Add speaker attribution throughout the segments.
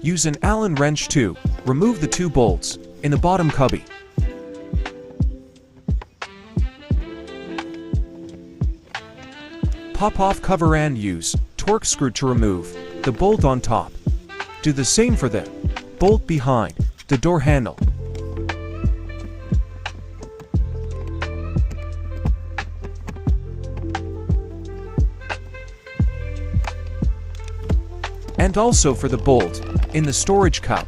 Speaker 1: Use an Allen wrench to remove the 2 bolts in the bottom cubby. Pop off cover and use torque screw to remove the bolt on top. Do the same for the bolt behind the door handle. And also for the bolt in the storage cup.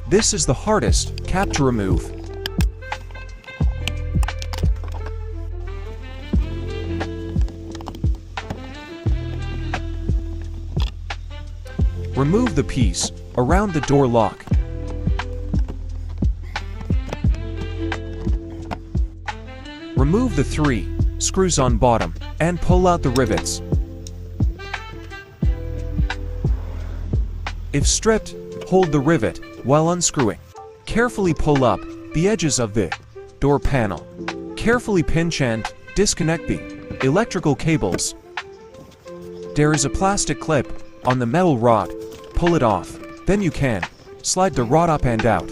Speaker 1: This is the hardest cap to remove. Remove the piece around the door lock. Remove the 3 screws on bottom and pull out the rivets. If stripped, hold the rivet while unscrewing. Carefully pull up the edges of the door panel. Carefully pinch and disconnect the electrical cables. There is a plastic clip on the metal rod. Pull it off. Then you can slide the rod up and out.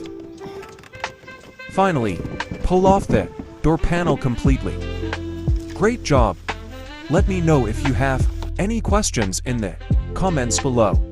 Speaker 1: Finally, pull off the door panel completely. Great job! Let me know if you have any questions in the comments below.